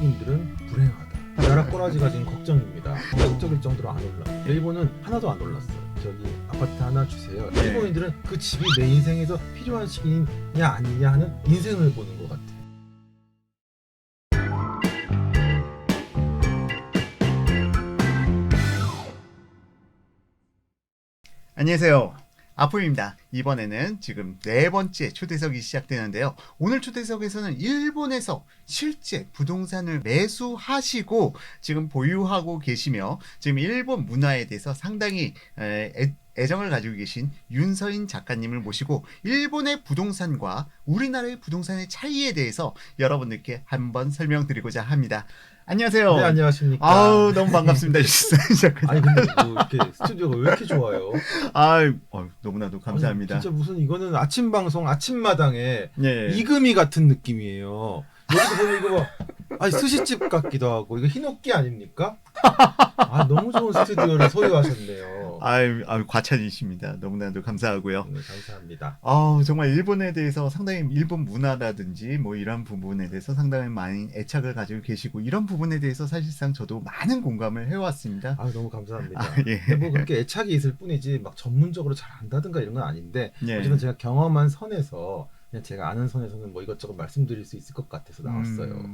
한국인들은 불행하다. 나라 꼬라지가 지금 걱정입니다. 충격적일 정도로 안 올라. 일본은 하나도 안 올랐어요. 저기 아파트 하나 주세요. 네. 일본인들은 그 집이 내 인생에서 필요한 시기냐 아니냐 하는 인생을 보는 것 같아. 안녕하세요. 아프입니다. 이번에는 지금 네 번째 초대석이 시작되는데요. 오늘 초대석에서는 일본에서 실제 부동산을 매수하시고 지금 보유하고 계시며 지금 일본 문화에 대해서 상당히 애정을 가지고 계신 윤서인 작가님을 모시고 일본의 부동산과 우리나라의 부동산의 차이에 대해서 여러분들께 한번 설명드리고자 합니다. 안녕하세요. 네, 안녕하십니까. 아우, 너무 반갑습니다. 윤서인 작가님. 아니 근데 뭐 이렇게 스튜디오가 왜 이렇게 좋아요? 너무나도 감사합니다. 아니, 진짜 무슨 이거는 아침 방송 아침마당에 예. 이금희 같은 느낌이에요. 여기서 보면 이거 뭐 아니 스시집 같기도 하고 이거 흰옥기 아닙니까? 아 너무 좋은 스튜디오를 소유하셨네요. 아유, 과찬이십니다. 너무나도 감사하고요. 네, 감사합니다. 정말 일본에 대해서 상당히 일본 문화라든지 뭐 이런 부분에 대해서 상당히 많이 애착을 가지고 계시고 이런 부분에 대해서 사실상 저도 많은 공감을 해왔습니다. 아 너무 감사합니다. 예. 근데 뭐 그렇게 애착이 있을 뿐이지 막 전문적으로 잘 안다든가 이런 건 아닌데 예. 어쨌든 제가 경험한 선에서 그냥 제가 아는 선에서는 뭐 이것저것 말씀드릴 수 있을 것 같아서 나왔어요.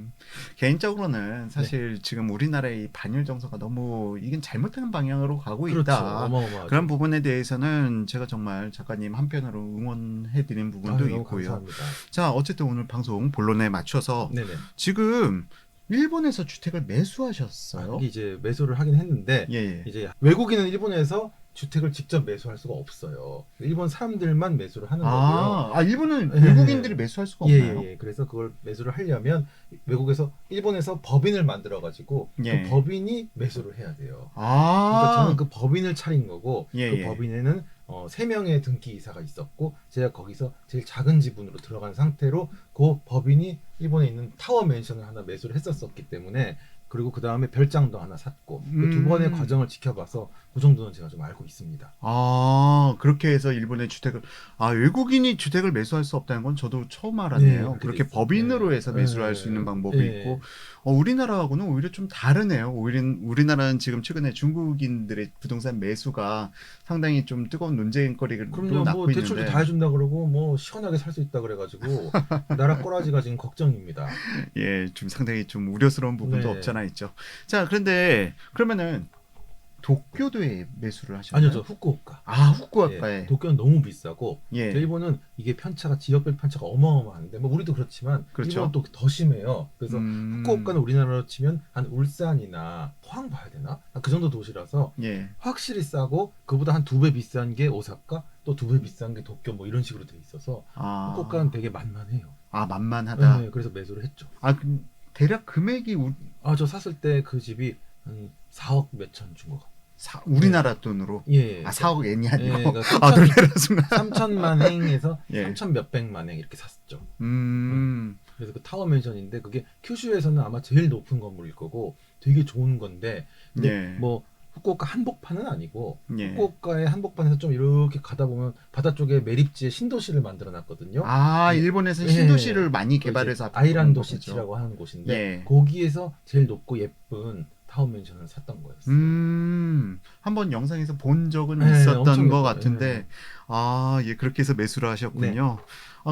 개인적으로는 사실 지금 우리나라의 이 반일 정서가 너무 이건 잘못된 방향으로 가고 그렇죠. 있다. 어마어마하죠. 그런 부분에 대해서는 제가 정말 작가님 한편으로 응원해드린 부분도 아유, 너무 있고요. 감사합니다. 자, 어쨌든 오늘 방송 본론에 맞춰서 네네. 지금 일본에서 주택을 매수하셨어요? 이게 이제 매수를 하긴 했는데 예. 이제 외국인은 일본에서 주택을 직접 매수할 수가 없어요. 일본 사람들만 매수를 하는 거고요. 일본은 예. 외국인들이 매수할 수가 없나요? 예. 그래서 그걸 매수를 하려면 외국에서 일본에서 법인을 만들어 가지고 예. 그 법인이 매수를 해야 돼요. 그러니까 저는 그 법인을 차린 거고 예, 그 예. 법인에는 3명의 등기 이사가 있었고 제가 거기서 제일 작은 지분으로 들어간 상태로 그 법인이 일본에 있는 타워 맨션을 하나 매수를 했었기 때문에 그리고 그 다음에 별장도 하나 샀고 그 두 번의 과정을 지켜봐서 그 정도는 제가 좀 알고 있습니다. 그렇게 해서 일본의 주택을 외국인이 주택을 매수할 수 없다는 건 저도 처음 알았네요. 네, 그렇게 있어요. 법인으로 해서 매수를 할 수 있는 방법이 있고 우리나라하고는 오히려 좀 다르네요. 우리나라는 지금 최근에 중국인들의 부동산 매수가 상당히 좀 뜨거운 논쟁거리를 그럼요. 낳고 뭐 대출도 있는데 다 해준다 그러고 뭐 시원하게 살 수 있다 그래가지고 나라 꼬라지가 지금 걱정입니다. 예, 좀 상당히 좀 우려스러운 부분도 네. 없잖아 있죠. 자, 그런데 그러면은 도쿄도에 매수를 하셨나요? 아니요, 저 후쿠오카. 후쿠오카에. 도쿄는 너무 비싸고 예. 일본은 이게 편차가 지역별 편차가 어마어마한데 뭐 우리도 그렇지만 그렇죠. 음. 일본은 또 더 심해요. 그래서 후쿠오카는 우리나라로 치면 한 울산이나 포항 봐야 되나? 그 정도 도시라서 예. 확실히 싸고 그보다 한 2배 비싼 게 오사카 또 2배 비싼 게 도쿄 뭐 이런 식으로 돼 있어서 후쿠오카는 되게 만만해요. 만만하다. 네, 그래서 매수를 했죠. 대략 금액이 저 샀을 때 그 집이 한 4억 몇천 준 것 같아요. 우리나라 돈으로? 예. 4억 엔이 아니고? 그러니까 놀래라 순간. 3천만 행에서 예. 3천 몇백만 행 이렇게 샀죠. 그래서 그 타워 맨션인데 그게 큐슈에서는 아마 제일 높은 건물일 거고 되게 좋은 건데 근데 예. 뭐 후쿠오카 한복판은 아니고 예. 후쿠오카의 한복판에서 좀 이렇게 가다 보면 바다 쪽에 매립지에 신도시를 만들어 놨거든요. 일본에서 예. 신도시를 많이 개발해서 아이란도 그런 거죠. 시티라고 하는 곳인데 예. 거기에서 제일 높고 예쁜 타워 맨션을 샀던 거였어요. 한번 영상에서 본 적은 네, 있었던 엄청 것 예뻐요. 같은데 예, 그렇게 해서 매수를 하셨군요.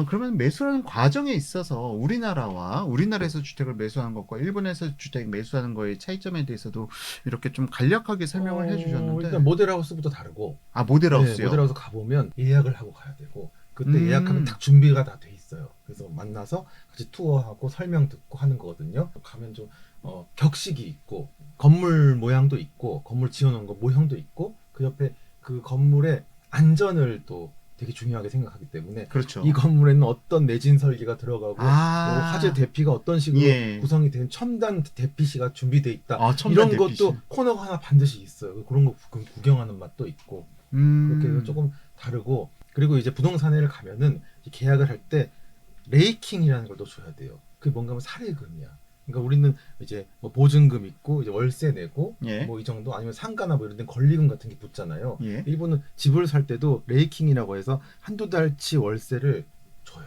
그러면 매수하는 과정에 있어서 우리나라에서 주택을 매수하는 것과 일본에서 주택 매수하는 거의 차이점에 대해서도 이렇게 좀 간략하게 설명을 해주셨는데 일단 모델하우스부터 다르고 모델하우스요? 네, 모델하우스 가보면 예약을 하고 가야 되고 그때 예약하면 딱 준비가 다 돼 있어요. 그래서 만나서 같이 투어하고 설명 듣고 하는 거거든요. 가면 좀 격식이 있고 건물 모양도 있고 건물 지어놓은 거 모형도 있고 그 옆에 그 건물의 안전을 또 되게 중요하게 생각하기 때문에 그렇죠. 이 건물에는 어떤 내진 설계가 들어가고 뭐 화재 대피가 어떤 식으로 예. 구성이 된 첨단 대피시가 준비되어 있다. 첨단 이런 대피시. 것도 코너가 하나 반드시 있어요. 그런 거 구경하는 맛도 있고 그렇게 해서 조금 다르고 그리고 이제 부동산에를 가면은 계약을 할 때 레이킹이라는 걸 또 줘야 돼요. 그게 뭔가 하면 사례금이야. 그러니까 우리는 이제 뭐 보증금 있고 이제 월세 내고 예. 뭐 이 정도 아니면 상가나 뭐 이런 데 권리금 같은 게 붙잖아요. 예. 일본은 집을 살 때도 레이킹이라고 해서 한두 달치 월세를 줘요.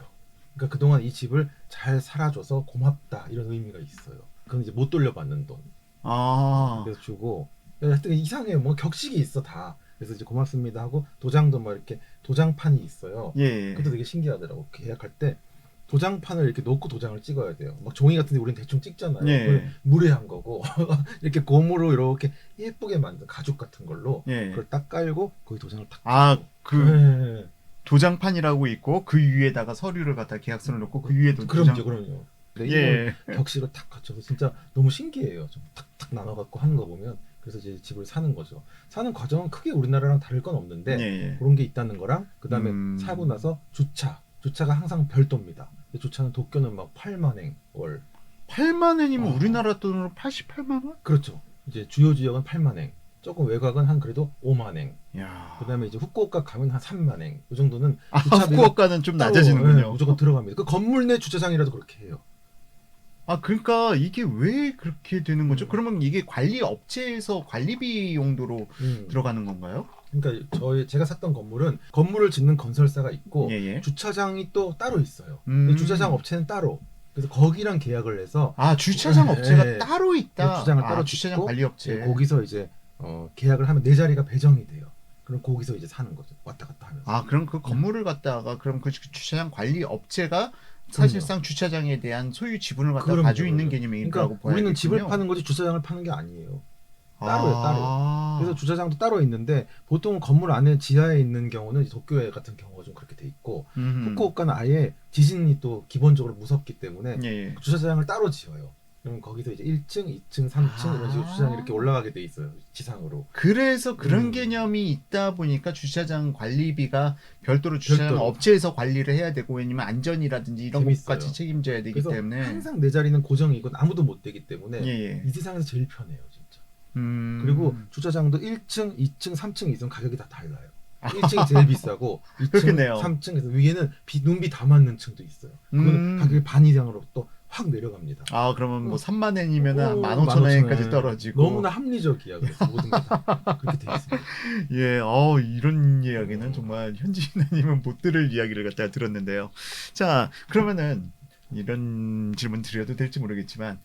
그러니까 그동안 이 집을 잘 살아줘서 고맙다 이런 의미가 있어요. 그건 이제 못 돌려받는 돈. 아, 그래서 주고 하여튼 이상해요. 뭐 격식이 있어 다. 그래서 이제 고맙습니다 하고 도장도 막 이렇게 도장판이 있어요. 예. 그것도 되게 신기하더라고. 계약할 때 도장판을 이렇게 놓고 도장을 찍어야 돼요. 막 종이 같은데 우리는 대충 찍잖아요. 예. 그걸 무례한 거고 이렇게 고무로 이렇게 예쁘게 만든 가죽 같은 걸로 예. 그걸 딱 깔고 거기 도장을 탁 아, 찍고. 그 네. 도장판이라고 있고 그 위에다가 서류를 갖다 계약서를 넣고 그 위에도 그럼요, 그럼요. 근데 예. 이걸 격식을 탁 갖춰서 진짜 너무 신기해요. 좀 탁탁 나눠갖고 하는 거 보면. 그래서 이제 집을 사는 거죠. 사는 과정은 크게 우리나라랑 다를 건 없는데 예. 그런 게 있다는 거랑 그다음에 사고 나서 주차가 항상 별도입니다. 근데 주차는 도쿄는 막 8만엔 월. 8만 원이면 어. 우리나라 돈으로 88만 원? 그렇죠. 이제 주요 지역은 8만엔. 조금 외곽은 한 그래도 5만엔. 야. 그다음에 이제 후쿠오카 가면 한 3만엔. 이 정도는 아, 주차비가 후쿠오카는 좀 따로, 낮아지는군요. 예, 무조건 들어갑니다. 그 건물 내 주차장이라도 그렇게 해요. 아, 그러니까 이게 왜 그렇게 되는 거죠? 음. 그러면 이게 관리 업체에서 관리비 용도로 들어가는 건가요? 그러니까 제가 샀던 건물은 건물을 짓는 건설사가 있고 예. 주차장이 또 따로 있어요. 근데 주차장 업체는 따로. 그래서 거기랑 계약을 해서 아, 주차장 업체가 예. 따로 있다. 주차장을 따로 주차장 짓고 관리 업체. 예, 거기서 이제 계약을 하면 내 자리가 배정이 돼요. 그럼 거기서 이제 사는 거죠. 왔다 갔다 하면서. 아, 그럼 그 건물을 갖다가 그럼 그 주차장 관리 업체가 사실상 주차장에 대한 소유 지분을 갖다 그럼요, 가지고 있는 그럼요. 개념이라고 그러니까 봐야겠군요. 우리는 집을 파는 거지 주차장을 파는 게 아니에요. 따로요, 아. 그래서 주차장도 따로 있는데 보통 건물 안에 지하에 있는 경우는 이제 도쿄에 같은 경우가 좀 그렇게 돼 있고 후쿠오카는 아예 지진이 또 기본적으로 무섭기 때문에 예. 주차장을 따로 지어요. 그럼 거기서 이제 1층, 2층, 3층 이런 식으로 주차장이 이렇게 올라가게 돼 있어요. 지상으로. 그래서 그런 개념이 있다 보니까 주차장 관리비가 별도로 주차장 별도로. 업체에서 관리를 해야 되고 왜냐면 안전이라든지 이런 재밌어요. 것까지 책임져야 되기 그래서 때문에 항상 내 자리는 고정이고 아무도 못 되기 때문에 예. 이 세상에서 제일 편해요, 진짜. 그리고 그리고 주차장도 1층, 2층, 3층이 있으면 가격이 다 달라요. 1층이 제일 비싸고 2층, 그렇겠네요. 3층에서 위에는 눈비 다 맞는 층도 있어요. 그거는 가격이 반 이상으로 또 확 내려갑니다. 아, 그러면 뭐 3만 엔이면 오, 15,000원까지 떨어지고 너무나 합리적이야. 그래서 모든 게 다 그렇게 돼 있습니다. 예, 이런 이야기는 정말 현지인 아니면 못 들을 이야기를 갖다가 들었는데요. 자, 그러면은 이런 질문 드려도 될지 모르겠지만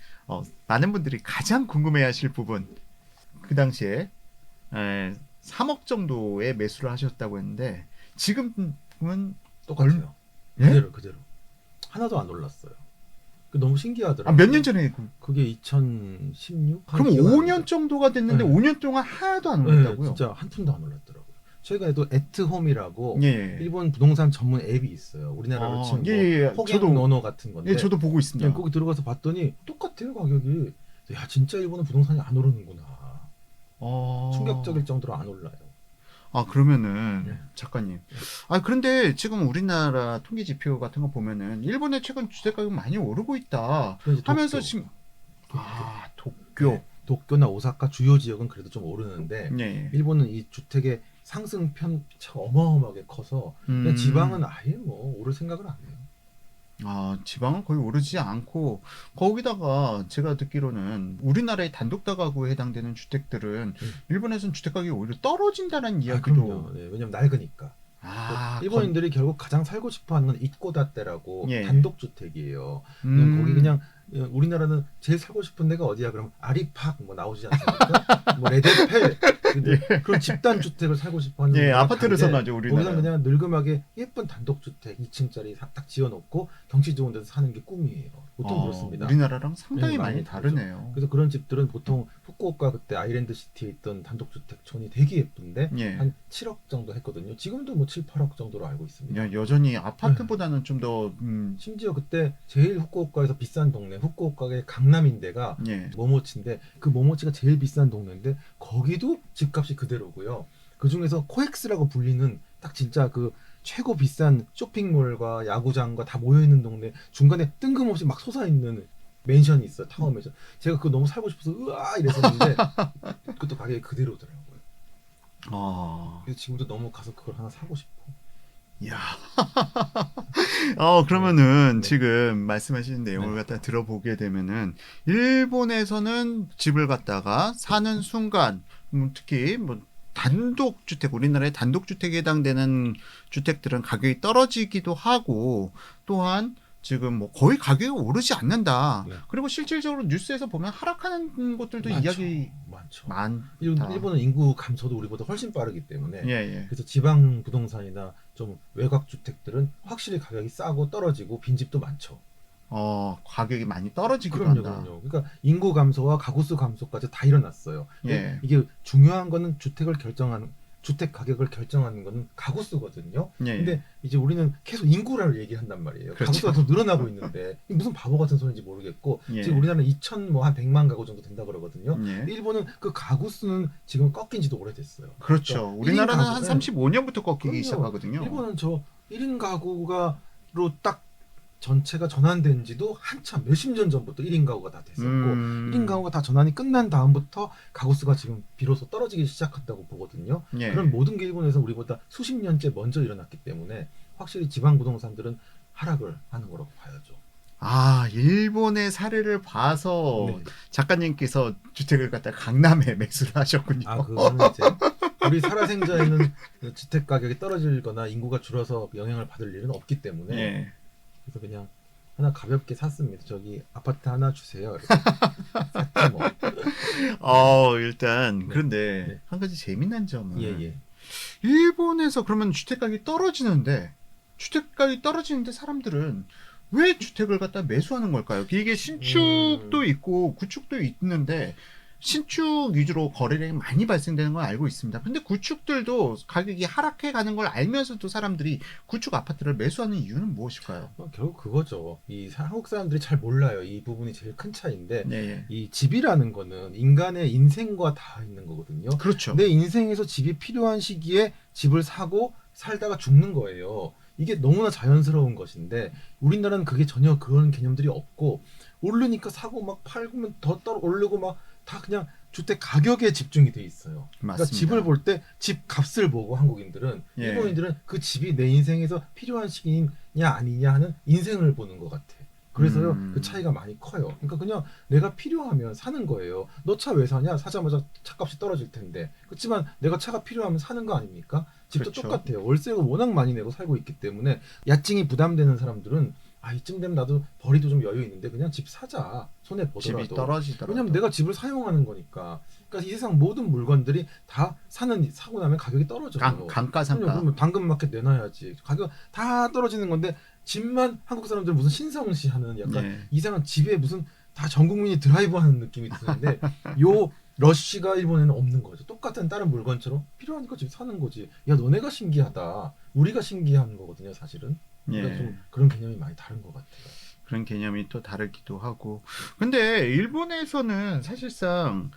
많은 분들이 가장 궁금해하실 부분 그 당시에 3억 정도의 매수를 하셨다고 했는데 지금은 똑같아요. 예? 그대로. 하나도 안 올랐어요. 너무 신기하더라고요. 몇 년 전에 그게 2016? 그럼 5년 정도가 됐는데 네. 5년 동안 하나도 안 네, 올랐다고요? 진짜 한 푼도 안 올랐더라고요. 최근에도 애트홈이라고 예. 일본 부동산 전문 앱이 있어요. 우리나라로 치면 예. 호갱노노 같은 건데 예, 저도 보고 있습니다. 거기 들어가서 봤더니 똑같아요, 가격이. 야, 진짜 일본은 부동산이 안 오르는구나. 충격적일 정도로 안 올라요. 아, 그러면은 네. 작가님. 아, 그런데 지금 우리나라 통계 지표 같은 거 보면은 일본의 최근 주택 가격 많이 오르고 있다 그래서 하면서 도쿄. 지금 도쿄. 도쿄나 오사카 주요 지역은 그래도 좀 오르는데 예. 일본은 이 주택의 상승 편차가 어마어마하게 커서 그냥 지방은 아예 뭐 오를 생각을 안 해요. 아, 지방은 거의 오르지 않고 거기다가 제가 듣기로는 우리나라의 단독 다가구에 해당되는 주택들은 일본에서는 주택 가격이 오히려 떨어진다는 이야기도. 그럼요. 네, 왜냐면 낡으니까. 일본인들이 결국 가장 살고 싶어하는 건 이코다테라고 예. 단독 주택이에요. 거기 그냥 우리나라는 제일 살고 싶은 데가 어디야? 그럼 아리팍 뭐 나오지 않습니까? 뭐 레드펠 그런 집단 주택을 살고 싶어하는 예, 분들은 아파트를 다른데 선호하죠 우리나라. 거기서 그냥 늙음하게 예쁜 단독 주택 2층짜리 딱 지어놓고 경치 좋은 데서 사는 게 꿈이에요. 보통 그렇습니다. 우리나라랑 상당히 네, 많이 많이 다르네요. 그래서 그런 집들은 보통 후쿠오카 그때 아일랜드 시티에 있던 단독주택촌이 되게 예쁜데 예. 한 7억 정도 했거든요. 지금도 뭐 7, 8억 정도로 알고 있습니다. 여전히 아파트보다는 좀 더 심지어 그때 제일 후쿠오카에서 비싼 동네, 후쿠오카의 강남인데가 예. 모모치인데 그 모모치가 제일 비싼 동네인데 거기도 집값이 그대로고요. 그 중에서 코엑스라고 불리는 딱 진짜 그 최고 비싼 쇼핑몰과 야구장과 다 모여 있는 동네 중간에 뜬금없이 막 솟아 있는 맨션이 있어요. 타워 맨션. 제가 그거 너무 살고 싶어서 으아 이랬었는데 그것도 가격이 그대로더라고요. 그래서 지금도 너무 가서 그걸 하나 사고 싶어. 야. 그러면은 네. 지금 말씀하시는 내용을 갖다 들어보게 되면은 일본에서는 집을 갖다가 사는 순간 특히 뭐 단독주택, 우리나라의 단독주택에 해당되는 주택들은 가격이 떨어지기도 하고 또한 지금 뭐 거의 가격이 오르지 않는다. 네. 그리고 실질적으로 뉴스에서 보면 하락하는 것들도 이야기 많죠. 많다. 일본은 인구 감소도 우리보다 훨씬 빠르기 때문에 예, 예. 그래서 지방 부동산이나 좀 외곽 주택들은 확실히 가격이 싸고 떨어지고 빈집도 많죠. 가격이 많이 떨어지기도 그럼요, 한다. 그럼요. 그러니까 인구 감소와 가구 수 감소까지 다 일어났어요. 예. 이게 중요한 거는 주택 가격을 결정하는 거는 가구 수거든요. 예, 근데 이제 우리는 계속 인구를 얘기한단 말이에요. 그렇죠. 가구 수가 더 늘어나고 있는데 이게 무슨 바보 같은 소리인지 모르겠고 예. 지금 우리나라는 2천 한 100만 가구 정도 된다 그러거든요. 예. 일본은 그 가구 수는 지금 꺾인 지도 오래됐어요. 그렇죠. 그러니까 우리나라는 일인 한 가구는 35년부터 꺾이기 그럼요. 시작하거든요. 일본은 저 1인 가구가로 딱 전체가 전환된 지도 한참 몇십 년 전부터 1인 가구가 다 됐었고 1인 가구가 다 전환이 끝난 다음부터 가구 수가 지금 비로소 떨어지기 시작한다고 보거든요. 예. 그런 모든 게 일본에서 우리보다 수십 년째 먼저 일어났기 때문에 확실히 지방 부동산들은 하락을 하는 거라고 봐야죠. 일본의 사례를 봐서 네. 작가님께서 주택을 갖다 강남에 매수를 하셨군요. 그거는 이제 우리 살아생전에는 주택 가격이 떨어지거나 인구가 줄어서 영향을 받을 일은 없기 때문에 예. 그래서 그냥 하나 가볍게 샀습니다. 저기 아파트 하나 주세요. 이렇게 샀지 뭐. 일단 네. 그런데 네. 한 가지 재미난 점은 예. 일본에서 그러면 주택 가격이 떨어지는데 사람들은 왜 주택을 갖다 매수하는 걸까요? 이게 신축도 있고 구축도 있는데 신축 위주로 거래량이 많이 발생되는 걸 알고 있습니다. 근데 구축들도 가격이 하락해 가는 걸 알면서도 사람들이 구축 아파트를 매수하는 이유는 무엇일까요? 결국 그거죠. 한국 사람들이 잘 몰라요. 이 부분이 제일 큰 차이인데 네. 이 집이라는 거는 인간의 인생과 다 있는 거거든요. 그렇죠. 내 인생에서 집이 필요한 시기에 집을 사고 살다가 죽는 거예요. 이게 너무나 자연스러운 것인데 우리나라는 그게 전혀 그런 개념들이 없고 오르니까 사고 막 팔면 더 오르고 막 다 그냥 주택 가격에 집중이 돼 있어요. 그러니까 맞습니다. 집을 볼 때 집 값을 보고 한국인들은 예. 일본인들은 그 집이 내 인생에서 필요한 시기냐 아니냐 하는 인생을 보는 것 같아. 그래서요 그 차이가 많이 커요. 그러니까 그냥 내가 필요하면 사는 거예요. 너 차 왜 사냐? 사자마자 차값이 떨어질 텐데. 그렇지만 내가 차가 필요하면 사는 거 아닙니까? 집도 그렇죠. 똑같아요. 월세가 워낙 많이 내고 살고 있기 때문에 야증이 부담되는 사람들은 이쯤 되면 나도 벌이도 좀 여유 있는데 그냥 집 사자. 손해 보더라도. 집이 떨어지더라도. 왜냐면 내가 집을 사용하는 거니까. 그러니까 이 세상 모든 물건들이 다 사고 나면 가격이 떨어져요. 감가상가. 그러면 당근마켓 내놔야지. 가격 다 떨어지는 건데 집만 한국 사람들 무슨 신성시하는 약간 예. 이상한 집에 무슨 다 전 국민이 드라이브하는 느낌이 드는데 요 러쉬가 일본에는 없는 거죠. 똑같은 다른 물건처럼 필요하니까 집 사는 거지. 야 너네가 신기하다. 우리가 신기한 거거든요, 사실은. 그러니까 예. 좀 그런 개념이 많이 다른 것 같아요. 그런 개념이 또 다르기도 하고. 근데 일본에서는 사실상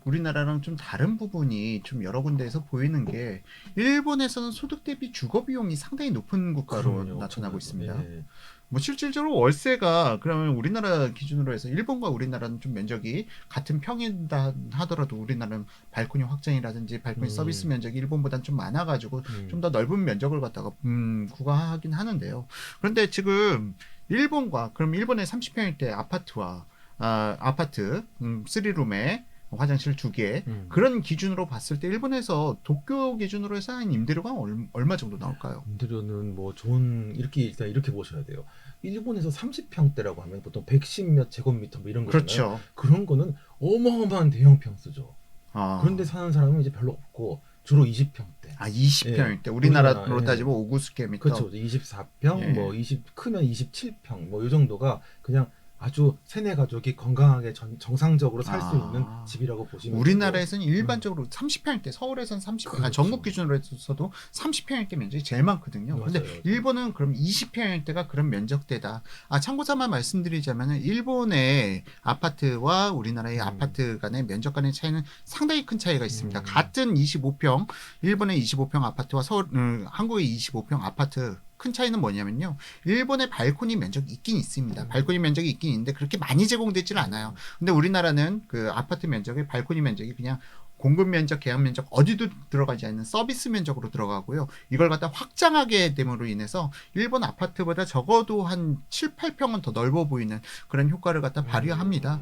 우리나라랑 좀 다른 부분이 좀 여러 군데에서 보이는 게 일본에서는 소득 대비 주거 비용이 상당히 높은 국가로 그럼요. 나타나고 있습니다. 예. 뭐 실질적으로 월세가 그러면 우리나라 기준으로 해서 일본과 우리나라는 좀 면적이 같은 평이다 하더라도 우리나라는 발코니 확장이라든지 발코니 서비스 면적이 일본보다는 좀 많아가지고 좀 더 넓은 면적을 갖다가 구가하긴 하는데요. 그런데 지금 그럼 일본의 30평일 대 아파트와 아파트 3룸에 화장실 2개 그런 기준으로 봤을 때 일본에서 도쿄 기준으로 해서 한 임대료가 얼마 정도 나올까요? 임대료는 뭐 일단 이렇게 보셔야 돼요. 일본에서 30평대라고 하면 보통 110몇 제곱미터 뭐 이런 거잖아요. 그렇죠. 그런 거는 어마어마한 대형 평수죠. 아. 그런데 사는 사람은 이제 별로 없고 주로 20평대. 20평일 때 예. 우리나라로 우리나라, 따지면 5구스퀘어미터. 그렇죠. 24평, 예. 뭐 크면 27평, 뭐 이 정도가 그냥 아주 세네 가족이 건강하게 정상적으로 살 수 있는 집이라고 보시면 우리나라에서는 일반적으로 30평일 때 서울에서는 30평, 그렇죠. 전국 기준으로 해서도 30평일 때 면적이 제일 많거든요. 맞아요. 근데 일본은 그럼 20평일 때가 그런 면적대다. 참고삼아 말씀드리자면 일본의 아파트와 우리나라의 아파트 간의 면적 간의 차이는 상당히 큰 차이가 있습니다. 같은 25평, 일본의 25평 아파트와 한국의 25평 아파트 큰 차이는 뭐냐면요. 일본의 발코니 면적이 있긴 있습니다. 발코니 면적이 있긴 있는데 그렇게 많이 제공되지는 않아요. 근데 우리나라는 그 아파트 면적의 발코니 면적이 그냥 공급 면적, 계약 면적 어디도 들어가지 않는 서비스 면적으로 들어가고요. 이걸 갖다 확장하게 됨으로 인해서 일본 아파트보다 적어도 한 7, 8평은 더 넓어 보이는 그런 효과를 갖다 발휘합니다.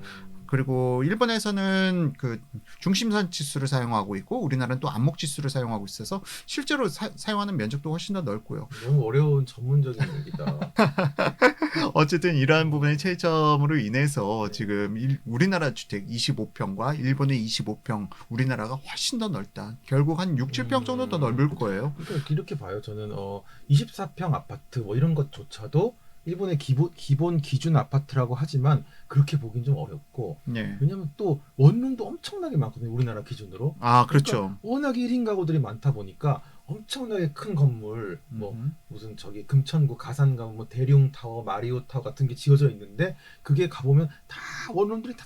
그리고 일본에서는 그 중심선 지수를 사용하고 있고 우리나라는 또 안목 지수를 사용하고 있어서 실제로 사용하는 면적도 훨씬 더 넓고요. 너무 어려운 전문적인 얘기다. 어쨌든 이러한 부분의 차이점으로 인해서 네. 지금 우리나라 주택 25평과 일본의 25평, 우리나라가 훨씬 더 넓다. 결국 한 6, 7평 정도 더 넓을 거예요. 그러니까 이렇게 봐요. 저는 24평 아파트 뭐 이런 것조차도 일본의 기본 기준 아파트라고 하지만 그렇게 보긴 좀 어렵고 예. 왜냐면 또 원룸도 엄청나게 많거든요. 우리나라 기준으로. 아, 그렇죠. 그러니까 워낙에 1인 가구들이 많다 보니까 엄청나게 큰 건물 뭐 무슨 저기 금천구 가산가문 뭐 대룡타워 마리오타워 같은 게 지어져 있는데 그게 가보면 다 원룸들이 다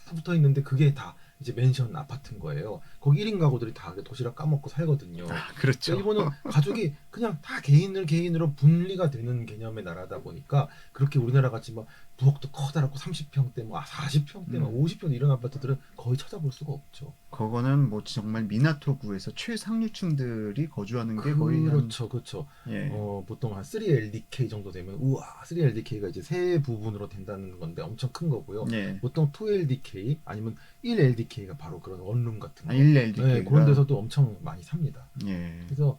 붙어 있는데 그게 다 이제 맨션 아파트인 거예요. 거기 1인 가구들이 다 도시락 까먹고 살거든요. 그렇죠. 일본은 가족이 그냥 다 개인으로 분리가 되는 개념의 나라다 보니까 그렇게 우리나라 같이 막 부엌도 커다랗고 30평대 뭐 40평대 막 50평대 이런 아파트들은 거의 찾아볼 수가 없죠. 그거는 뭐 정말 미나토구에서 최상류층들이 거주하는 게 거의 그렇죠. 예. 보통 한 3LDK 정도 되면 우와 3LDK가 이제 세 부분으로 된다는 건데 엄청 큰 거고요. 예. 보통 2LDK 아니면 1LDK가 바로 그런 원룸 같은 거. 1LDK 네, 그런 데서도 엄청 많이 삽니다. 예. 그래서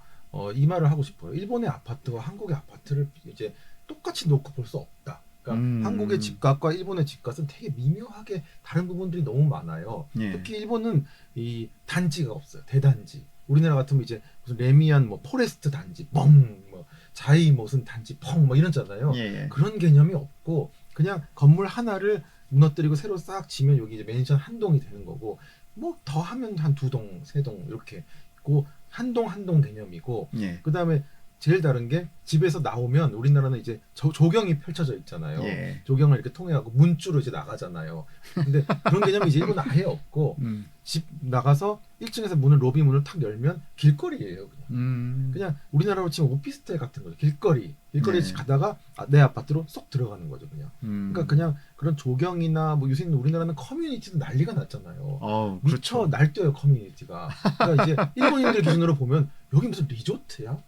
이 말을 하고 싶어요. 일본의 아파트와 한국의 아파트를 이제 똑같이 놓고 볼 수 없다. 그러니까 한국의 집값과 일본의 집값은 되게 미묘하게 다른 부분들이 너무 많아요. 예. 특히 일본은 이 단지가 없어요. 대단지. 우리나라 같으면 이제 무슨 레미안 뭐 포레스트 단지 뻥 뭐 자이 무슨 단지 펑 뭐 이런잖아요. 예. 그런 개념이 없고 그냥 건물 하나를 무너뜨리고 새로 싹 지면 여기 이제 맨션 한 동이 되는 거고 뭐 더 하면 한 2동, 3동 이렇게 있고 한 동 개념이고 예. 그다음에 제일 다른 게 집에서 나오면 우리나라는 이제 조경이 펼쳐져 있잖아요. 예. 조경을 이렇게 통해가고 문주로 이제 나가잖아요. 근데 그런 개념이 이제 일본은 아예 없고 집 나가서 1층에서 로비 문을 탁 열면 길거리예요. 그냥 우리나라로 치면 오피스텔 같은 거죠. 길거리에 네. 가다가 내 아파트로 쏙 들어가는 거죠. 그러니까 그냥 그런 조경이나 뭐 요새는 우리나라는 커뮤니티도 난리가 났잖아요. 그렇죠. 미쳐 날뛰어요 커뮤니티가. 그러니까 이제 일본인들 기준으로 보면 여기 무슨 리조트야?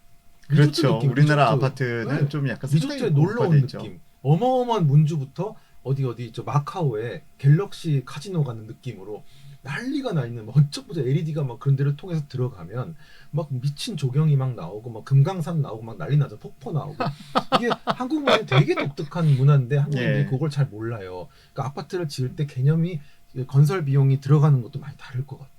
그렇죠. 느낌, 우리나라 리조트. 아파트는 네. 좀 약간 리조트에 놀러 온 느낌. 어마어마한 문주부터 어디 저 마카오에 갤럭시 카지노 가는 느낌으로 난리가 나 있는 뭐 어쩌보자 LED가 막 그런 데를 통해서 들어가면 막 미친 조경이 막 나오고 막 금강산 나오고 막 난리 나죠. 폭포 나오고 이게 한국만의 되게 독특한 문화인데 한국인들이 예. 그걸 잘 몰라요. 그러니까 아파트를 지을 때 개념이 건설 비용이 들어가는 것도 많이 다를 것 같아.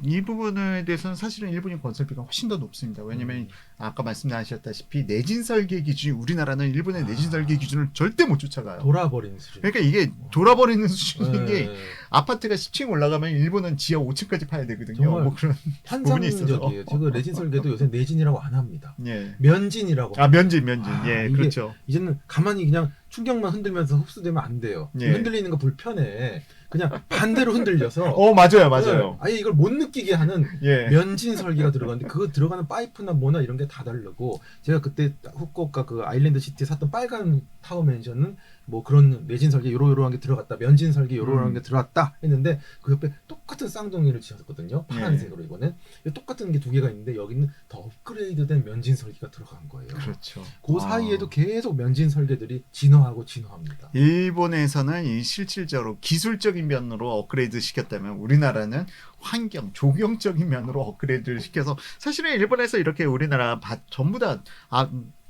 이 부분에 대해서는 사실은 일본이 건설비가 훨씬 더 높습니다. 왜냐면 아까 말씀하셨다시피 내진 설계 기준이 우리나라는 일본의 내진 설계 기준을 절대 못 쫓아가요. 돌아버린 수준. 그러니까 이게 돌아버리는 수준인 네. 게 아파트가 10층 올라가면 일본은 지하 5층까지 파야 되거든요. 정말 뭐 그런 부분이 있어서. 환상적이에요. 지금 내진 설계도 요새 내진이라고 안 합니다. 예. 면진이라고. 면진. 예, 이게 그렇죠. 이제는 가만히 그냥 충격만 흔들면서 흡수되면 안 돼요. 예. 흔들리는 거 불편해. 그냥 반대로 흔들려서. 맞아요. 네, 아예 이걸 못 느끼게 하는 예. 면진 설계가 들어가는데 그거 들어가는 파이프나 뭐나 이런 게 다 다르고 제가 그때 후쿠오카 그 아일랜드 시티에 샀던 빨간 타워 맨션은 뭐 그런 내진 설계 요러요러한 게 들어갔다 면진 설계 요러요러한 게 들어갔다 했는데 그 옆에 똑같은 쌍둥이를 지었거든요. 파란색으로 이거는 똑같은 게 두 개가 있는데 여기는 더 업그레이드된 면진 설계가 들어간 거예요. 그렇죠. 그 사이에도 계속 면진 설계들이 진화합니다. 일본에서는 이 실질적으로 기술적인 면으로 업그레이드 시켰다면 우리나라는 환경, 조경적인 면으로 업그레이드를 시켜서 사실은 일본에서 이렇게 우리나라 전부 다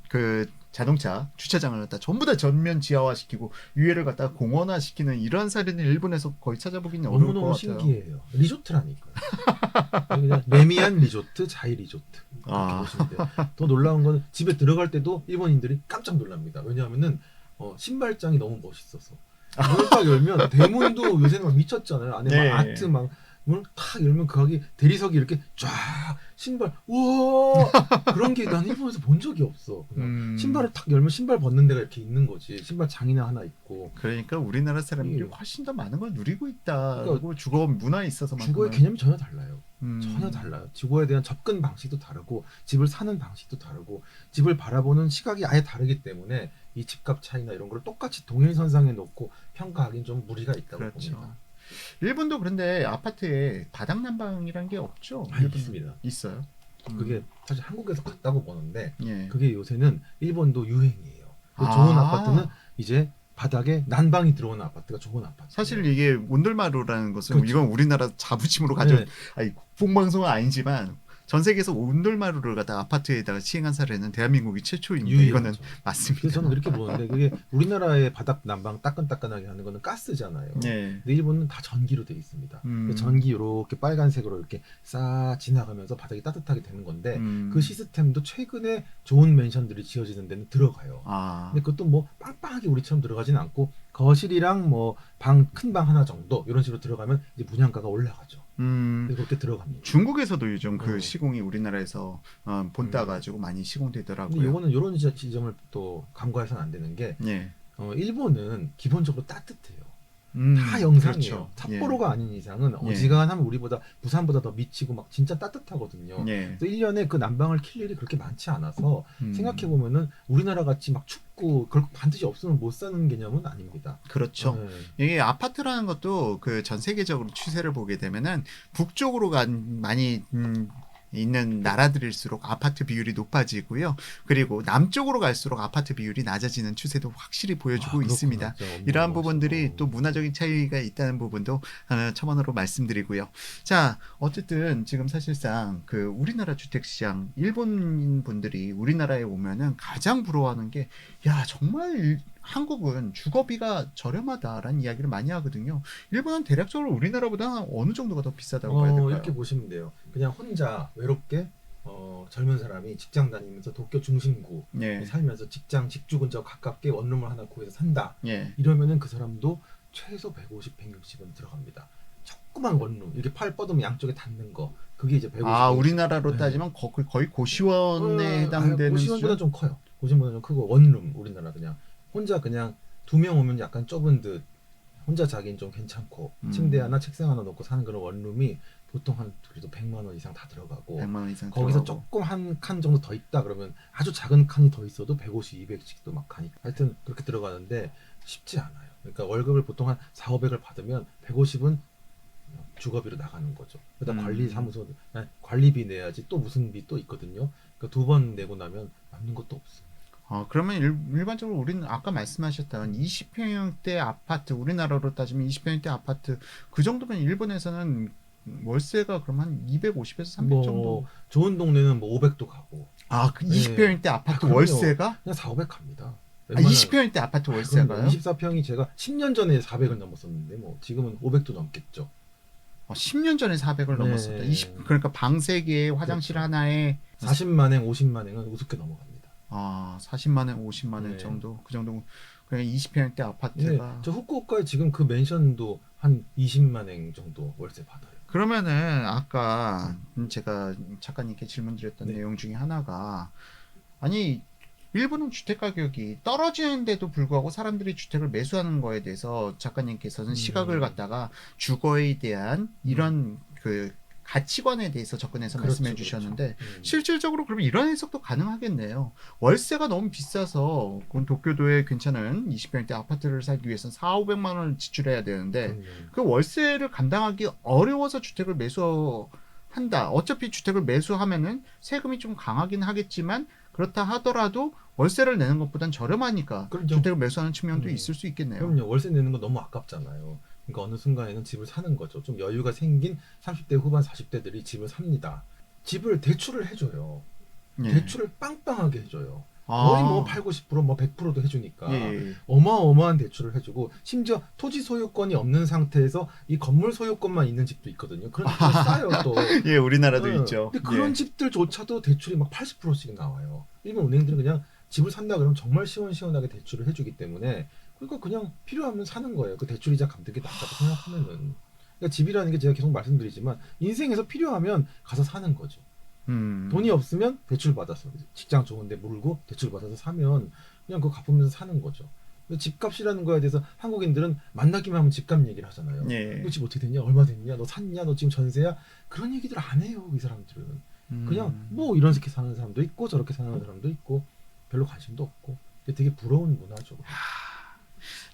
그 자동차 주차장을 갖다 전부 다 전면 지하화 시키고 위에를 갖다 공원화 시키는 이런 사례는 일본에서 거의 찾아보기는 어려울 것 너무너무 같아요. 신기해요. 리조트라니까요. 그냥 레미안 리조트, 자이 리조트 이렇게 보시면 돼요. 더 놀라운 건 집에 들어갈 때도 일본인들이 깜짝 놀랍니다. 왜냐하면은 신발장이 너무 멋있어서 문을 딱 열면 대문도 요새는 막 미쳤잖아요. 안에 네. 막 아트 막 문을 탁 열면 거기 대리석이 이렇게 쫙 신발 우와 그런 게 난 일본에서 본 적이 없어. 그냥 신발을 탁 열면 신발 벗는 데가 이렇게 있는 거지. 신발 장이나 하나 있고. 그러니까 우리나라 사람들이 훨씬 더 많은 걸 누리고 있다. 그러니까 그리고 주거 문화에 있어서 주거의 개념이 전혀 달라요. 전혀 음. 달라요. 주거에 대한 접근 방식도 다르고 집을 사는 방식도 다르고 집을 바라보는 시각이 아예 다르기 때문에 이 집값 차이나 이런 걸 똑같이 동일선상에 놓고 평가하기는 좀 무리가 있다고 그렇죠. 봅니다. 일본도 그런데 아파트에 바닥 난방이란 게 없죠? 있습니다. 있어요. 그게 사실 한국에서 같다고 보는데 예. 그게 요새는 일본도 유행이에요. 좋은 아파트는 이제 바닥에 난방이 들어오는 아파트가 좋은 아파트. 사실 이게 온돌마루라는 것은 그렇죠. 이건 우리나라 자부심으로 가져 네. 아니 국뽕방송은 아니지만 전 세계에서 온돌마루를 갖다 아파트에다가 시행한 사례는 대한민국이 최초입니다. 이거는 유일하죠. 맞습니다. 그래서 저는 그렇게 보는데 그게 우리나라의 바닥 난방 따끈따끈하게 하는 거는 가스잖아요. 네. 근데 일본은 다 전기로 돼 있습니다. 그 전기 이렇게 빨간색으로 이렇게 싹 지나가면서 바닥이 따뜻하게 되는 건데 그 시스템도 최근에 좋은 맨션들이 지어지는 데는 들어가요. 아. 근데 그것도 뭐 빵빵하게 우리처럼 들어가진 않고 거실이랑 뭐 큰 방 하나 정도 이런 식으로 들어가면 이제 분양가가 올라가죠. 그래서 그렇게 들어갑니다. 중국에서도 요즘 그 어. 시공이 우리나라에서 본따 가지고 많이 시공되더라고요. 근데 이거는 이런 지점을 또 간과해서는 안 되는 게 예. 일본은 기본적으로 따뜻해요. 음, 다 영상이에요. 그렇죠. 삿포로가 아닌 이상은 예. 어지간하면 우리보다 부산보다 더 미치고 막 진짜 따뜻하거든요. 예. 그래서 1년에 그 난방을 킬 일이 그렇게 많지 않아서 음, 생각해 보면은 우리나라 같이 막 춥고 그걸 반드시 없으면 못 사는 개념은 아닙니다. 그렇죠. 네. 이게 아파트라는 것도 그 전 세계적으로 추세를 보게 되면은 북쪽으로 많이 있는 나라들일수록 아파트 비율이 높아지고요. 그리고 남쪽으로 갈수록 아파트 비율이 낮아지는 추세도 확실히 보여주고 아, 있습니다. 그렇구나. 진짜 이러한 너무 부분들이 멋있어. 또 문화적인 차이가 있다는 부분도 첨언으로 말씀드리고요. 자, 어쨌든 지금 사실상 그 우리나라 주택시장 일본인 분들이 우리나라에 오면은 가장 부러워하는 게 야, 정말 한국은 주거비가 저렴하다라는 이야기를 많이 하거든요. 일본은 대략적으로 우리나라보다 어느 정도가 더 비싸다고 봐야 될까요? 이렇게 보시면 돼요. 그냥 혼자 외롭게 젊은 사람이 직장 다니면서 도쿄 중심구 예. 살면서 직주 근처 가깝게 원룸을 하나 구해서 산다. 예. 이러면은 그 사람도 최소 150, 160은 들어갑니다. 조그만 원룸 이렇게 팔 뻗으면 양쪽에 닿는 거 그게 이제 150. 아, 우리나라로 네. 따지면 거의 고시원에 해당되는 고시원보다 수준? 좀 커요. 고시원보다 좀 크고 원룸 우리나라 그냥 혼자 그냥 2명 오면 약간 좁은 듯 혼자 자기는 좀 괜찮고 침대 하나 책상 하나 놓고 사는 그런 원룸이 보통 한 그래도 100만 원 이상 다 들어가고 100만 원 이상 거기서 들어가고. 조금 한 칸 정도 더 있다 그러면 아주 작은 칸이 더 있어도 150, 200씩도 막 가니까 하여튼 그렇게 들어가는데 쉽지 않아요. 그러니까 월급을 보통 한 4, 500을 받으면 150은 주거비로 나가는 거죠. 그러다 관리사무소 관리비 내야지 또 무슨 비 또 있거든요. 그러니까 2번 내고 나면 남는 것도 없어요. 그러면 일반적으로 우리는 아까 말씀하셨던 20평형대 아파트, 우리나라로 따지면 20평형대 아파트 그 정도면 일본에서는 월세가 그럼 한 250에서 300 정도. 뭐 좋은 동네는 뭐 500도 가고 그 20평형대 아파트 그럼요. 월세가? 그냥 4, 500 갑니다. 20평형대 아파트 월세가요? 24평이 제가 10년 전에 400은 넘었었는데 뭐 지금은 500도 넘겠죠. 10년 전에 400을 네. 넘었었다. 그러니까 방 3개에 화장실 그렇죠. 하나에 40만행, 50만행은 우습게 넘어갑니다. 40만 원, 50만 원 네. 정도. 그 정도. 그냥 20평형대 예, 아파트가. 저 후쿠오카에 지금 그 맨션도 한 20만행 정도 월세 받아요. 그러면은 아까 제가 작가님께 질문드렸던 네. 내용 중에 하나가 아니 일본은 주택 가격이 떨어지는데도 불구하고 사람들이 주택을 매수하는 거에 대해서 작가님께서는 시각을 갖다가 주거에 대한 이런 그 가치관에 대해서 접근해서 그렇죠, 말씀해 주셨는데 그렇죠. 실질적으로 그러면 이런 해석도 가능하겠네요. 월세가 너무 비싸서 그럼 도쿄도에 괜찮은 20평대 아파트를 살기 위해서는 4, 500만 원을 지출해야 되는데 그럼요. 그 월세를 감당하기 어려워서 주택을 매수한다. 어차피 주택을 매수하면은 세금이 좀 강하긴 하겠지만 그렇다 하더라도 월세를 내는 것보단 저렴하니까 그럼요. 주택을 매수하는 측면도 있을 수 있겠네요. 그럼요. 월세 내는 거 너무 아깝잖아요. 그러니까 어느 순간에는 집을 사는 거죠. 좀 여유가 생긴 30대 후반 40대들이 집을 삽니다. 집을 대출을 해줘요. 예. 대출을 빵빵하게 해줘요. 거의 뭐 8, 90%, 뭐 100%도 해주니까 예. 어마어마한 대출을 해주고 심지어 토지 소유권이 없는 상태에서 이 건물 소유권만 있는 집도 있거든요. 그런 집이 싸요 또. 예, 우리나라도 응. 있죠. 근데 그런 예. 집들조차도 대출이 막 80%씩 나와요. 일본 은행들은 그냥 집을 산다 그러면 정말 시원시원하게 대출을 해주기 때문에 그러니까 그냥 필요하면 사는 거예요. 그 대출이자 갚는 게 낫다고 생각하면은. 그러니까 집이라는 게 제가 계속 말씀드리지만 인생에서 필요하면 가서 사는 거죠. 돈이 없으면 대출 받아서 직장 좋은데 물고 대출 받아서 사면 그냥 그거 갚으면서 사는 거죠. 집값이라는 거에 대해서 한국인들은 만나기만 하면 집값 얘기를 하잖아요. 예. 너 집 어떻게 됐냐? 얼마 됐냐? 너 샀냐? 너 지금 전세야? 그런 얘기들 안 해요. 이 사람들은. 그냥 뭐 이렇게 사는 사람도 있고 저렇게 사는 사람도 있고 별로 관심도 없고 되게 부러운 문화죠.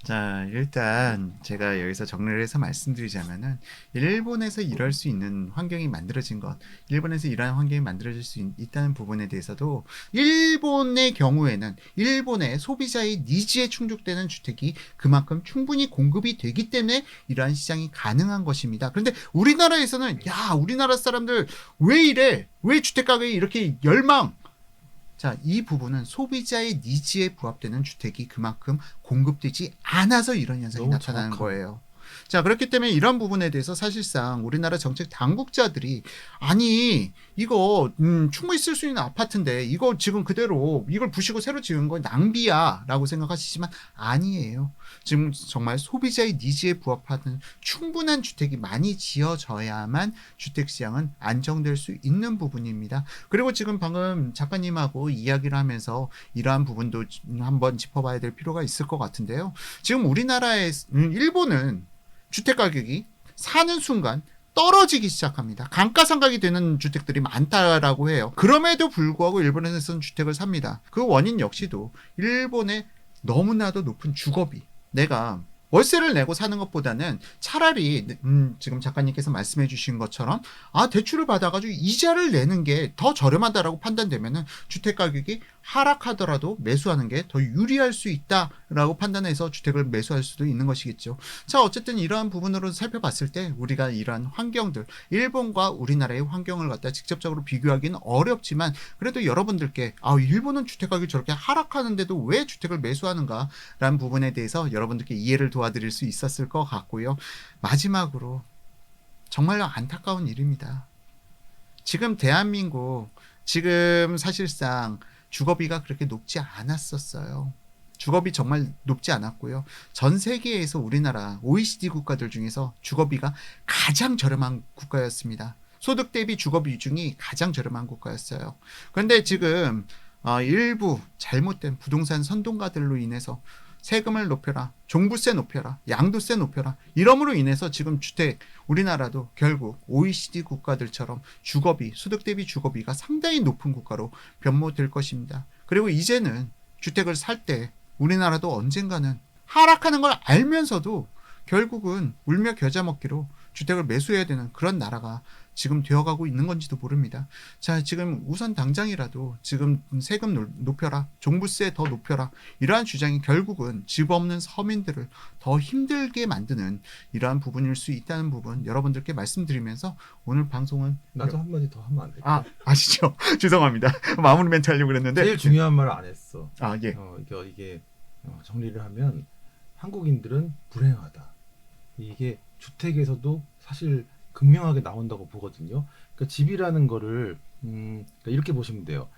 자, 일단 제가 여기서 정리를 해서 말씀드리자면은 일본에서 일할 수 있는 환경이 만들어진 것, 일본에서 이러한 환경이 만들어질 수 있다는 부분에 대해서도 일본의 경우에는 일본의 소비자의 니즈에 충족되는 주택이 그만큼 충분히 공급이 되기 때문에 이러한 시장이 가능한 것입니다. 그런데 우리나라에서는 야, 우리나라 사람들 왜 이래? 왜 주택 가격이 이렇게 열망? 자, 이 부분은 소비자의 니즈에 부합되는 주택이 그만큼 공급되지 않아서 이런 현상이 너무 나타나는 정확합니다. 거예요. 자, 그렇기 때문에 이런 부분에 대해서 사실상 우리나라 정책 당국자들이 아니 이거 충분히 쓸 수 있는 아파트인데 이거 지금 그대로 이걸 부시고 새로 지은 건 낭비야 라고 생각하시지만 아니에요. 지금 정말 소비자의 니즈에 부합하는 충분한 주택이 많이 지어져야만 주택시장은 안정될 수 있는 부분입니다. 그리고 지금 방금 작가님하고 이야기를 하면서 이러한 부분도 한번 짚어봐야 될 필요가 있을 것 같은데요. 지금 우리나라의 일본은 주택 가격이 사는 순간 떨어지기 시작합니다. 감가상각이 되는 주택들이 많다라고 해요. 그럼에도 불구하고 일본에서는 주택을 삽니다. 그 원인 역시도 일본의 너무나도 높은 주거비. 내가 월세를 내고 사는 것보다는 차라리 지금 작가님께서 말씀해 주신 것처럼 대출을 받아가지고 이자를 내는 게 더 저렴하다라고 판단되면은 주택 가격이 하락하더라도 매수하는 게 더 유리할 수 있다라고 판단해서 주택을 매수할 수도 있는 것이겠죠. 자, 어쨌든 이러한 부분으로 살펴봤을 때 우리가 이러한 환경들, 일본과 우리나라의 환경을 갖다 직접적으로 비교하기는 어렵지만 그래도 여러분들께 일본은 주택 가격이 저렇게 하락하는데도 왜 주택을 매수하는가라는 부분에 대해서 여러분들께 이해를 도와드릴 수 있었을 것 같고요. 마지막으로 정말로 안타까운 일입니다. 지금 대한민국 지금 사실상 주거비가 그렇게 높지 않았었어요. 주거비 정말 높지 않았고요. 전 세계에서 우리나라 OECD 국가들 중에서 주거비가 가장 저렴한 국가였습니다. 소득 대비 주거비 비중이 가장 저렴한 국가였어요. 그런데 지금 일부 잘못된 부동산 선동가들로 인해서 세금을 높여라, 종부세 높여라, 양도세 높여라 이러므로 인해서 지금 주택 우리나라도 결국 OECD 국가들처럼 주거비, 소득 대비 주거비가 상당히 높은 국가로 변모될 것입니다. 그리고 이제는 주택을 살 때 우리나라도 언젠가는 하락하는 걸 알면서도 결국은 울며 겨자 먹기로 주택을 매수해야 되는 그런 나라가 지금 되어가고 있는 건지도 모릅니다. 자, 지금 우선 당장이라도 지금 세금 높여라, 종부세 더 높여라 이러한 주장이 결국은 집 없는 서민들을 더 힘들게 만드는 이러한 부분일 수 있다는 부분 여러분들께 말씀드리면서 오늘 방송은 나도 한마디 더 하면 안 될까? 아시죠? 죄송합니다. 마무리 멘트 하려고 그랬는데 제일 중요한 말을 안 했어. 예. 이게 정리를 하면 한국인들은 불행하다. 이게 주택에서도 사실 극명하게 나온다고 보거든요. 그러니까 집이라는 거를 그러니까 이렇게 보시면 돼요.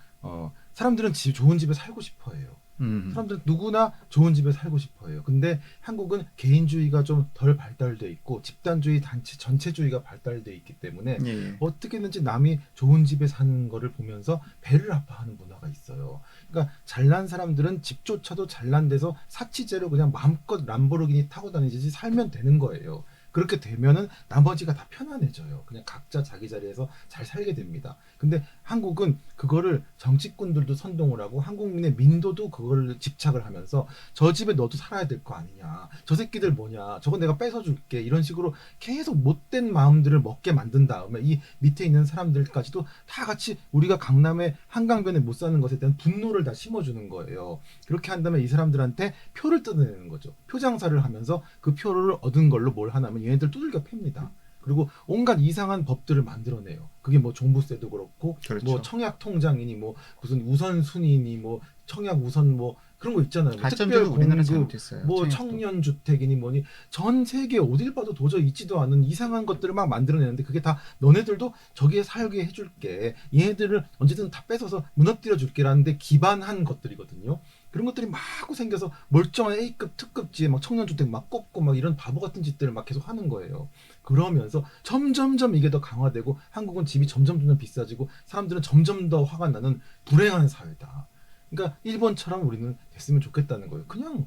사람들은 좋은 집에 살고 싶어해요. 사람들은 누구나 좋은 집에 살고 싶어해요. 근데 한국은 개인주의가 좀 덜 발달돼 있고 집단주의, 단체, 전체주의가 발달돼 있기 때문에 어떻게든지 남이 좋은 집에 사는 거를 보면서 배를 아파하는 문화가 있어요. 그러니까 잘난 사람들은 집조차도 잘난 데서 사치제로 그냥 마음껏 람보르기니 타고 다니듯이 살면 되는 거예요. 그렇게 되면은 나머지가 다 편안해져요. 그냥 각자 자기 자리에서 잘 살게 됩니다. 근데 한국은 그거를 정치꾼들도 선동을 하고 한국민의 민도도 그거를 집착을 하면서 저 집에 너도 살아야 될 거 아니냐. 저 새끼들 뭐냐. 저거 내가 뺏어줄게. 이런 식으로 계속 못된 마음들을 먹게 만든 다음에 이 밑에 있는 사람들까지도 다 같이 우리가 강남의 한강변에 못 사는 것에 대한 분노를 다 심어주는 거예요. 그렇게 한다면 이 사람들한테 표를 뜯어내는 거죠. 표 장사를 하면서 그 표를 얻은 걸로 뭘 하냐면 얘네들 두들겨 팹니다. 그리고 온갖 이상한 법들을 만들어내요. 그게 뭐 종부세도 그렇고, 그렇죠. 뭐 청약 통장이니, 뭐 무슨 우선 순위니, 뭐 청약 우선 뭐 그런 거 있잖아요. 뭐 가점제도 우리나라 잘못했어요. 뭐 청약도. 청년 주택이니 뭐니 전 세계 어딜 봐도 도저히 있지도 않은 이상한 것들을 막 만들어내는데 그게 다 너네들도 저기에 살게 해줄게. 얘네들을 언제든 다 뺏어서 무너뜨려 줄게라는데 기반한 것들이거든요. 그런 것들이 마구 생겨서 멀쩡한 A급 특급지에 막 청년주택 막 꽂고 막 이런 바보 같은 짓들을 막 계속 하는 거예요. 그러면서 점점점 이게 더 강화되고 한국은 집이 점점 비싸지고 사람들은 점점 더 화가 나는 불행한 사회다. 그러니까 일본처럼 우리는 됐으면 좋겠다는 거예요. 그냥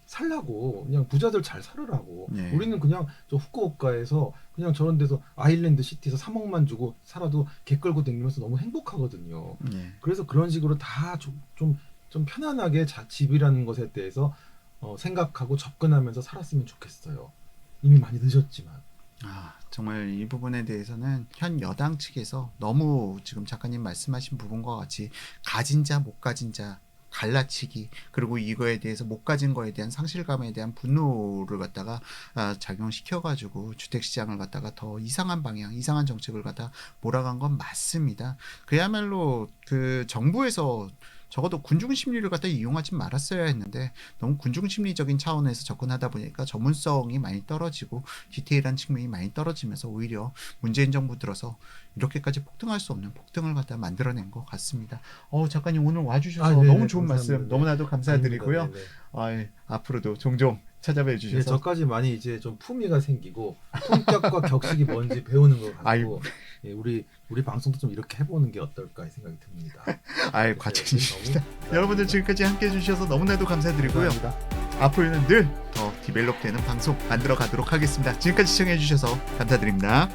살라고 그냥 부자들 잘 살으라고. 우리는 그냥 저 후쿠오카에서 그냥 저런 데서 아일랜드 시티에서 3억만 주고 살아도 개 끌고 다니면서 너무 행복하거든요. 그래서 그런 식으로 다 좀 편안하게 집이라는 것에 대해서 생각하고 접근하면서 살았으면 좋겠어요. 이미 많이 늦었지만. 정말 이 부분에 대해서는 현 여당 측에서 너무 지금 작가님 말씀하신 부분과 같이 가진 자, 못 가진 자 갈라치기, 그리고 이거에 대해서 못 가진 거에 대한 상실감에 대한 분노를 갖다가 작용시켜가지고 주택시장을 갖다가 더 이상한 방향, 이상한 정책을 갖다 몰아간 건 맞습니다. 그야말로 그 정부에서 적어도 군중심리를 갖다 이용하지 말았어야 했는데 너무 군중심리적인 차원에서 접근하다 보니까 전문성이 많이 떨어지고 디테일한 측면이 많이 떨어지면서 오히려 문재인 정부 들어서 이렇게까지 폭등할 수 없는 폭등을 갖다 만들어낸 것 같습니다. 작가님 오늘 와주셔서 네네, 너무 좋은 감사합니다. 말씀 너무나도 감사드리고요. 아닙니다. 네네. 앞으로도 종종 찾아뵈 네, 주셔서 저까지 많이 이제 좀 품위가 생기고 품격과 격식이 뭔지 배우는 것 아이고. 같고, 예, 우리 방송도 좀 이렇게 해보는 게 어떨까 생각이 듭니다. 과찬이십니다. 너무 여러분들 지금까지 함께 해주셔서 너무나도 감사드리고요. 감사합니다. 앞으로는 늘 더 디벨롭되는 방송 만들어 가도록 하겠습니다. 지금까지 시청해 주셔서 감사드립니다.